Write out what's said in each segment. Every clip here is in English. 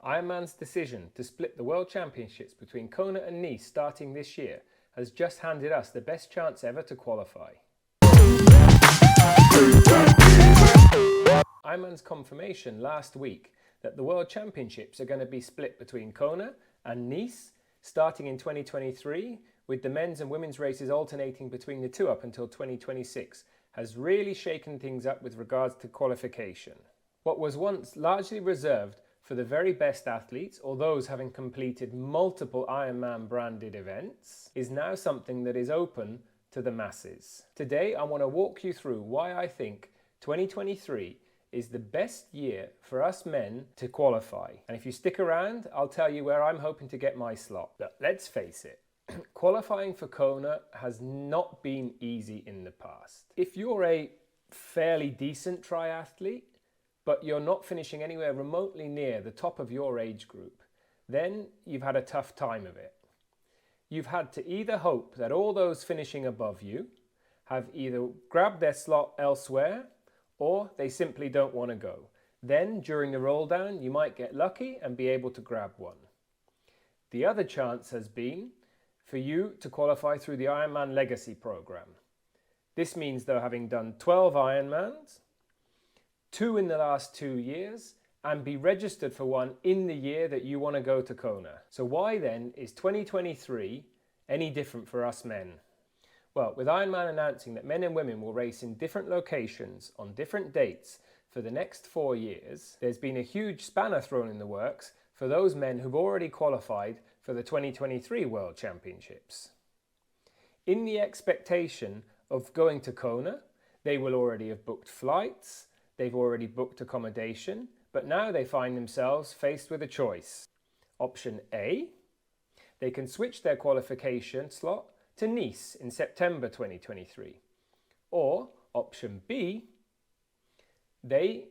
Ironman's decision to split the World Championships between Kona and Nice starting this year has just handed us the best chance ever to qualify. Ironman's confirmation last week that the World Championships are going to be split between Kona and Nice starting in 2023, with the men's and women's races alternating between the two up until 2026, has really shaken things up with regards to qualification. What was once largely reserved for the very best athletes, or those having completed multiple Ironman branded events, is now something that is open to the masses. Today I want to walk you through why I think 2023 is the best year for us men to qualify. And if you stick around, I'll tell you where I'm hoping to get my slot. But let's face it, qualifying for Kona has not been easy in the past. If you're a fairly decent triathlete, but you're not finishing anywhere remotely near the top of your age group, then you've had a tough time of it. You've had to either hope that all those finishing above you have either grabbed their slot elsewhere, or they simply don't want to go. Then, during the roll down, you might get lucky and be able to grab one. The other chance has been for you to qualify through the Ironman Legacy program. This means, though, having done 12 Ironmans, 2 in the last 2 years, and be registered for one in the year that you want to go to Kona. So why then is 2023 any different for us men? Well, with Ironman announcing that men and women will race in different locations on different dates for the next 4 years, there's been a huge spanner thrown in the works for those men who've already qualified for the 2023 World Championships. In the expectation of going to Kona, they will already have booked flights, they've already booked accommodation, but now they find themselves faced with a choice. Option A, they can switch their qualification slot to Nice in September 2023. Or option B, they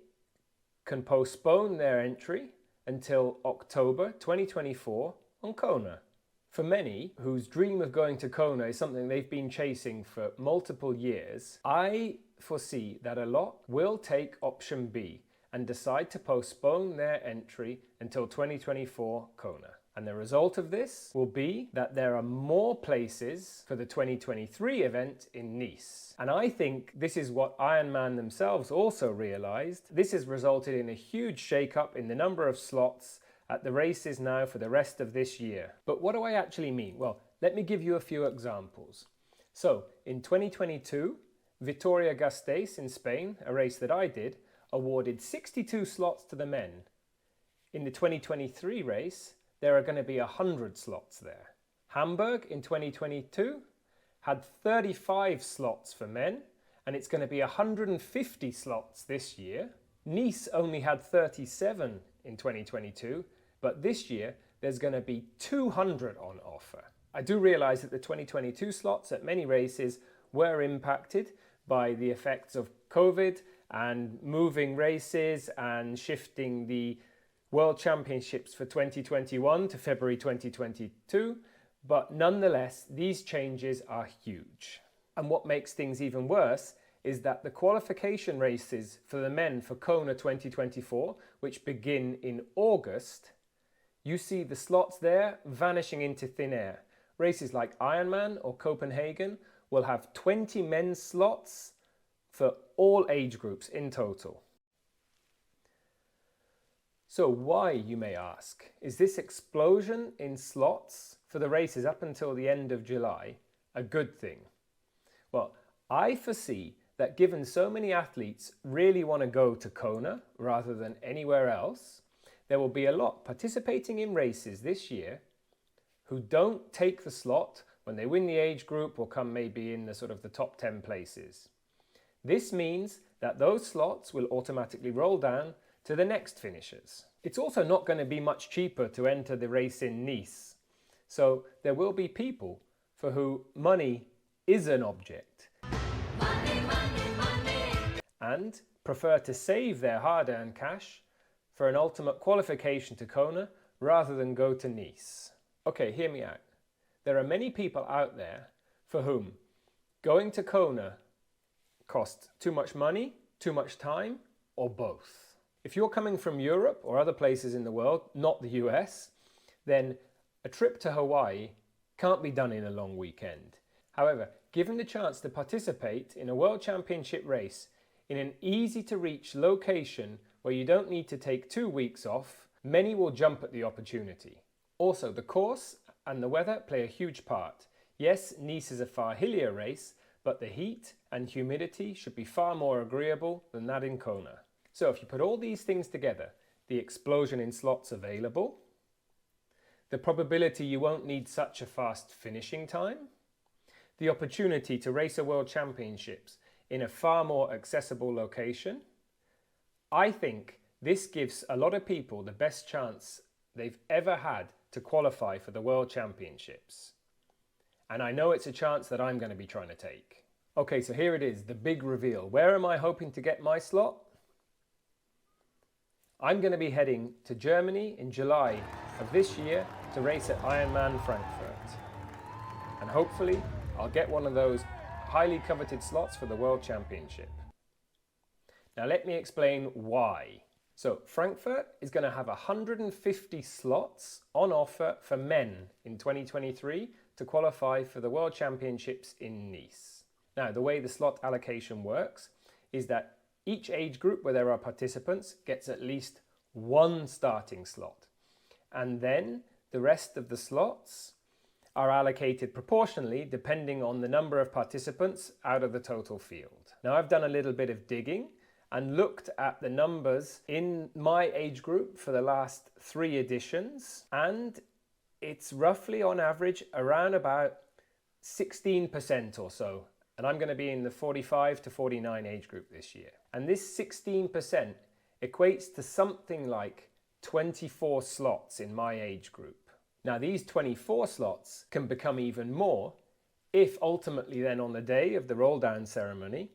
can postpone their entry until October 2024 on Kona. For many whose dream of going to Kona is something they've been chasing for multiple years, I foresee that a lot will take option B and decide to postpone their entry until 2024 Kona. And the result of this will be that there are more places for the 2023 event in Nice. And I think this is what Ironman themselves also realized. This has resulted in a huge shake-up in the number of slots at the races now for the rest of this year. But what do I actually mean? Well, let me give you a few examples. So, in 2022, Vitoria-Gasteiz in Spain, a race that I did, awarded 62 slots to the men. In the 2023 race, there are going to be 100 slots there. Hamburg in 2022 had 35 slots for men, and it's going to be 150 slots this year. Nice only had 37 in 2022, but this year there's going to be 200 on offer. I do realize that the 2022 slots at many races were impacted by the effects of COVID and moving races and shifting the World Championships for 2021 to February 2022, but nonetheless, these changes are huge. And what makes things even worse is that the qualification races for the men for Kona 2024, which begin in August, you see the slots there vanishing into thin air. Races like Ironman or Copenhagen will have 20 men's slots for all age groups in total. So why, you may ask, is this explosion in slots for the races up until the end of July a good thing? Well, I foresee that given so many athletes really want to go to Kona rather than anywhere else, there will be a lot participating in races this year who don't take the slot when they win the age group or come maybe in the sort of the top 10 places. This means that those slots will automatically roll down to the next finishers. It's also not going to be much cheaper to enter the race in Nice. So there will be people for who money is an object. Money, money, money. And prefer to save their hard-earned cash for an ultimate qualification to Kona rather than go to Nice. Okay, hear me out. There are many people out there for whom going to Kona costs too much money, too much time, or both. If you're coming from Europe or other places in the world, not the US, then a trip to Hawaii can't be done in a long weekend. However, given the chance to participate in a World Championship race in an easy-to-reach location where you don't need to take 2 weeks off, many will jump at the opportunity. Also, the course and the weather play a huge part. Yes, Nice is a far hillier race, but the heat and humidity should be far more agreeable than that in Kona. So if you put all these things together, the explosion in slots available, the probability you won't need such a fast finishing time, the opportunity to race a World Championships in a far more accessible location, I think this gives a lot of people the best chance they've ever had to qualify for the World Championships. And I know it's a chance that I'm going to be trying to take. Okay, so here it is, the big reveal. Where am I hoping to get my slot? I'm going to be heading to Germany in July of this year to race at Ironman Frankfurt. And hopefully I'll get one of those highly coveted slots for the World Championship. Now let me explain why. So Frankfurt is going to have 150 slots on offer for men in 2023 to qualify for the World Championships in Nice. Now the way the slot allocation works is that each age group where there are participants gets at least one starting slot. And then the rest of the slots are allocated proportionally depending on the number of participants out of the total field. Now I've done a little bit of digging and looked at the numbers in my age group for the last 3 editions, and it's roughly on average around about 16% or so. And I'm going to be in the 45 to 49 age group this year. And this 16% equates to something like 24 slots in my age group. Now these 24 slots can become even more if ultimately then on the day of the roll down ceremony,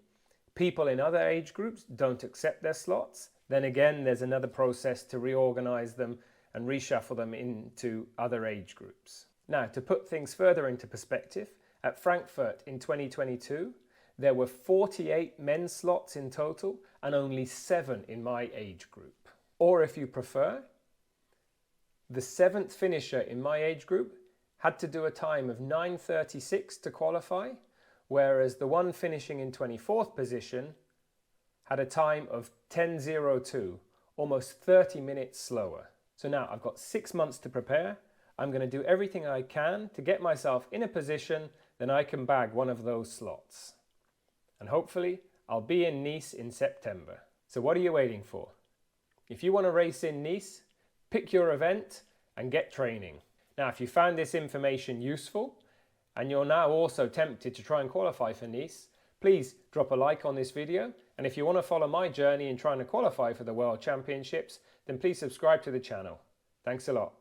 people in other age groups don't accept their slots. Then again, there's another process to reorganize them and reshuffle them into other age groups. Now, to put things further into perspective, at Frankfurt in 2022, there were 48 men's slots in total and only 7 in my age group. Or if you prefer, the 7th finisher in my age group had to do a time of 9:36 to qualify, whereas the one finishing in 24th position had a time of 10:02, almost 30 minutes slower. So now I've got 6 months to prepare. I'm going to do everything I can to get myself in a position that I can bag one of those slots. And hopefully I'll be in Nice in September. So what are you waiting for? If you want to race in Nice, pick your event and get training. Now, if you found this information useful and you're now also tempted to try and qualify for Nice, please drop a like on this video. And if you want to follow my journey in trying to qualify for the World Championships, then please subscribe to the channel. Thanks a lot.